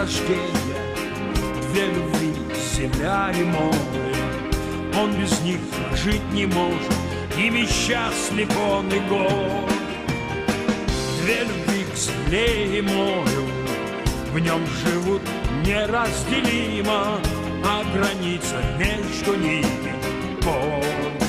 рождения, две любви, земля и море. Он без них жить не может, ими счастлив он и год. Две любви к земле и морю, в нем живут неразделимо, а граница между ними — боль.